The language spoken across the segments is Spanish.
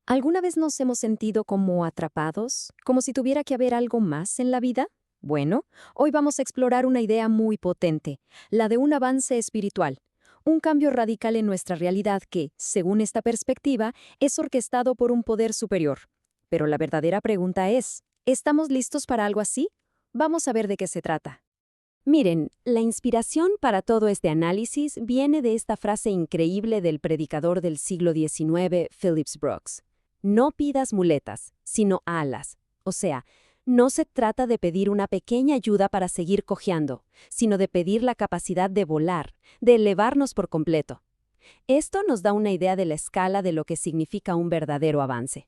¿Alguna vez nos hemos sentido como atrapados? ¿Como si tuviera que haber algo más en la vida? Bueno, hoy vamos a explorar una idea muy potente, la de un avance espiritual, un cambio radical en nuestra realidad que, según esta perspectiva, es orquestado por un poder superior. Pero la verdadera pregunta es, ¿estamos listos para algo así? Vamos a ver de qué se trata. Miren, la inspiración para todo este análisis viene de esta frase increíble del predicador del siglo XIX, Phillips Brooks. No pidas muletas, sino alas. O sea, no se trata de pedir una pequeña ayuda para seguir cojeando, sino de pedir la capacidad de volar, de elevarnos por completo. Esto nos da una idea de la escala de lo que significa un verdadero avance.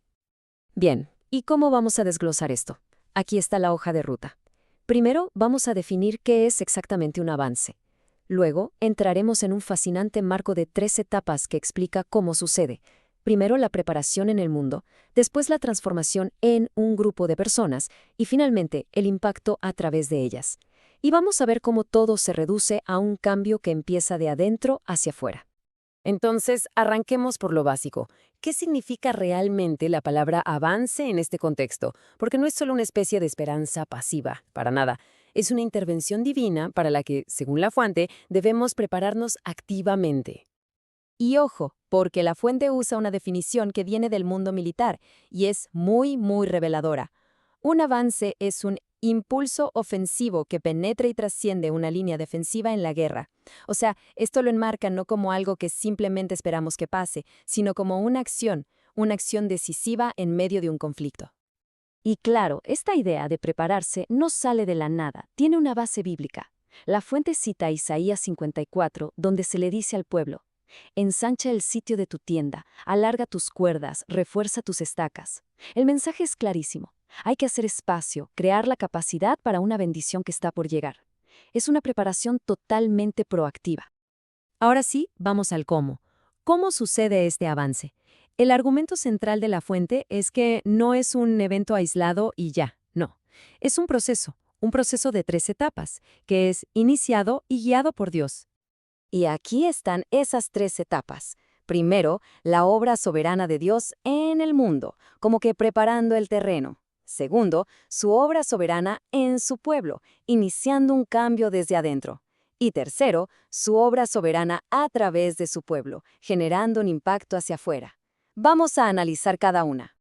Bien, ¿y cómo vamos a desglosar esto? Aquí está la hoja de ruta. Primero, vamos a definir qué es exactamente un avance. Luego, entraremos en un fascinante marco de 3 etapas que explica cómo sucede. Primero, la preparación en el mundo, después la transformación en un grupo de personas y finalmente el impacto a través de ellas. Y vamos a ver cómo todo se reduce a un cambio que empieza de adentro hacia afuera. Entonces, arranquemos por lo básico. ¿Qué significa realmente la palabra avance en este contexto? Porque no es solo una especie de esperanza pasiva, para nada. Es una intervención divina para la que, según la fuente, debemos prepararnos activamente. Y ojo, porque la fuente usa una definición que viene del mundo militar y es muy reveladora. Un avance es un impulso ofensivo que penetra y trasciende una línea defensiva en la guerra. O sea, esto lo enmarca no como algo que simplemente esperamos que pase, sino como una acción decisiva en medio de un conflicto. Y claro, esta idea de prepararse no sale de la nada, tiene una base bíblica. La fuente cita a Isaías 54, donde se le dice al pueblo: ensancha el sitio de tu tienda, alarga tus cuerdas, refuerza tus estacas. El mensaje es clarísimo. Hay que hacer espacio, crear la capacidad para una bendición que está por llegar. Es una preparación totalmente proactiva. Ahora sí, vamos al cómo. ¿Cómo sucede este avance? El argumento central de la fuente es que no es un evento aislado y ya, no. Es un proceso de 3 etapas, que es iniciado y guiado por Dios. Y aquí están esas 3 etapas. Primero, la obra soberana de Dios en el mundo, como que preparando el terreno. Segundo, su obra soberana en su pueblo, iniciando un cambio desde adentro. Y tercero, su obra soberana a través de su pueblo, generando un impacto hacia afuera. Vamos a analizar cada una.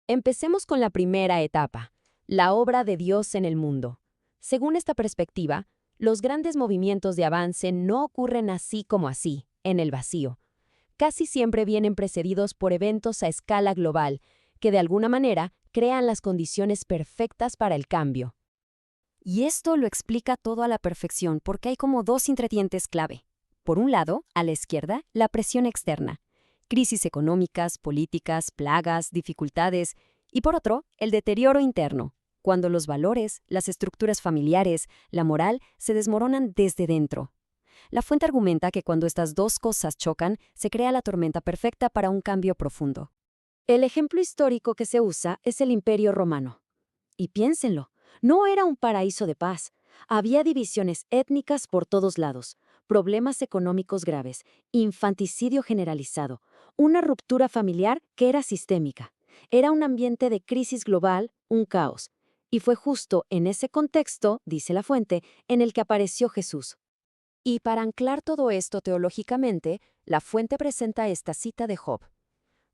Empecemos con la primera etapa, la obra de Dios en el mundo. Según esta perspectiva, los grandes movimientos de avance no ocurren así como así, en el vacío. Casi siempre vienen precedidos por eventos a escala global, que de alguna manera crean las condiciones perfectas para el cambio. Y esto lo explica todo a la perfección porque hay como 2 ingredientes clave. Por un lado, a la izquierda, la presión externa. Crisis económicas, políticas, plagas, dificultades. Y por otro, el deterioro interno, cuando los valores, las estructuras familiares, la moral se desmoronan desde dentro. La fuente argumenta que cuando estas 2 cosas chocan, se crea la tormenta perfecta para un cambio profundo. El ejemplo histórico que se usa es el Imperio Romano. Y piénsenlo, no era un paraíso de paz. Había divisiones étnicas por todos lados, problemas económicos graves, infanticidio generalizado, una ruptura familiar que era sistémica. Era un ambiente de crisis global, un caos. Y fue justo en ese contexto, dice la fuente, en el que apareció Jesús. Y para anclar todo esto teológicamente, la fuente presenta esta cita de Job.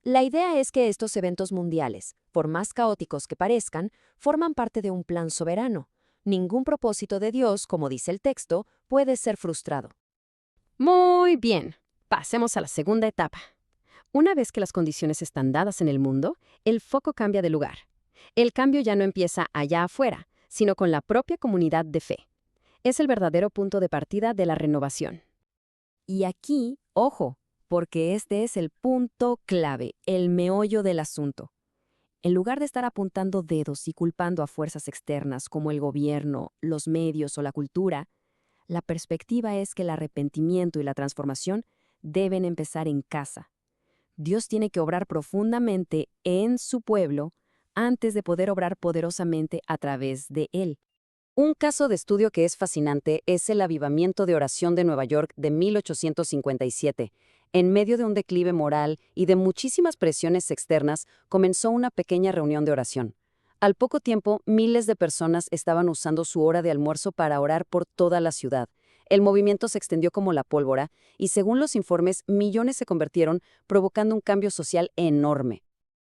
La idea es que estos eventos mundiales, por más caóticos que parezcan, forman parte de un plan soberano. Ningún propósito de Dios, como dice el texto, puede ser frustrado. Muy bien, pasemos a la segunda etapa. Una vez que las condiciones están dadas en el mundo, el foco cambia de lugar. El cambio ya no empieza allá afuera, sino con la propia comunidad de fe. Es el verdadero punto de partida de la renovación. Y aquí, ojo, porque este es el punto clave, el meollo del asunto. En lugar de estar apuntando dedos y culpando a fuerzas externas como el gobierno, los medios o la cultura, la perspectiva es que el arrepentimiento y la transformación deben empezar en casa. Dios tiene que obrar profundamente en su pueblo antes de poder obrar poderosamente a través de él. Un caso de estudio que es fascinante es el Avivamiento de Oración de Nueva York de 1857. En medio de un declive moral y de muchísimas presiones externas, comenzó una pequeña reunión de oración. Al poco tiempo, miles de personas estaban usando su hora de almuerzo para orar por toda la ciudad. El movimiento se extendió como la pólvora y, según los informes, millones se convirtieron, provocando un cambio social enorme.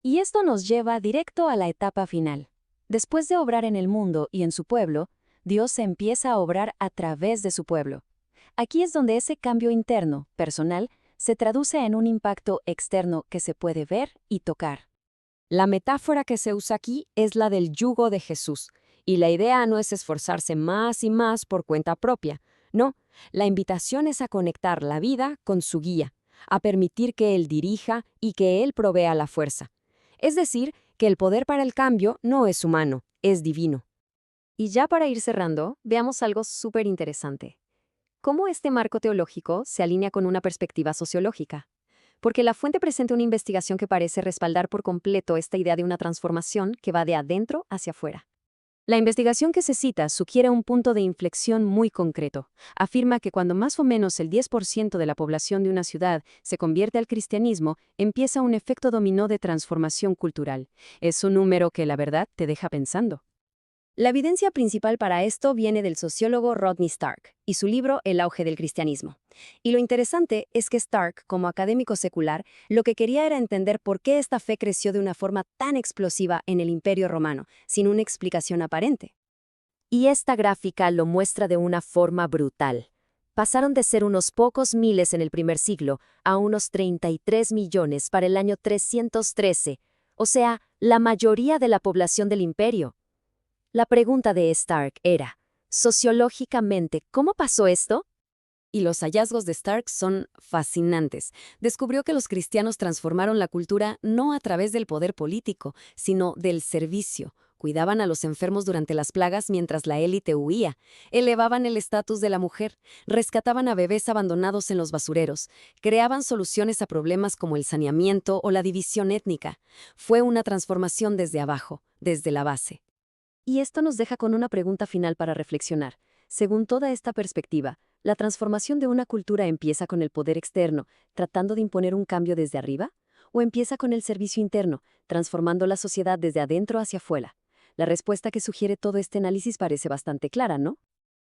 Y esto nos lleva directo a la etapa final. Después de obrar en el mundo y en su pueblo, Dios empieza a obrar a través de su pueblo. Aquí es donde ese cambio interno, personal, se traduce en un impacto externo que se puede ver y tocar. La metáfora que se usa aquí es la del yugo de Jesús, y la idea no es esforzarse más y más por cuenta propia. No, la invitación es a conectar la vida con su guía, a permitir que Él dirija y que Él provea la fuerza. Es decir, que el poder para el cambio no es humano, es divino. Y ya para ir cerrando, veamos algo súper interesante. ¿Cómo este marco teológico se alinea con una perspectiva sociológica? Porque la fuente presenta una investigación que parece respaldar por completo esta idea de una transformación que va de adentro hacia afuera. La investigación que se cita sugiere un punto de inflexión muy concreto. Afirma que cuando más o menos el 10% de la población de una ciudad se convierte al cristianismo, empieza un efecto dominó de transformación cultural. Es un número que, la verdad, te deja pensando. La evidencia principal para esto viene del sociólogo Rodney Stark y su libro El auge del cristianismo. Y lo interesante es que Stark, como académico secular, lo que quería era entender por qué esta fe creció de una forma tan explosiva en el Imperio Romano, sin una explicación aparente. Y esta gráfica lo muestra de una forma brutal. Pasaron de ser unos pocos miles en el primer siglo a unos 33 millones para el año 313, o sea, la mayoría de la población del imperio. La pregunta de Stark era, sociológicamente, ¿cómo pasó esto? Y los hallazgos de Stark son fascinantes. Descubrió que los cristianos transformaron la cultura no a través del poder político, sino del servicio. Cuidaban a los enfermos durante las plagas mientras la élite huía, elevaban el estatus de la mujer, rescataban a bebés abandonados en los basureros, creaban soluciones a problemas como el saneamiento o la división étnica. Fue una transformación desde abajo, desde la base. Y esto nos deja con una pregunta final para reflexionar. Según toda esta perspectiva, ¿la transformación de una cultura empieza con el poder externo, tratando de imponer un cambio desde arriba? ¿O empieza con el servicio interno, transformando la sociedad desde adentro hacia afuera? La respuesta que sugiere todo este análisis parece bastante clara, ¿no?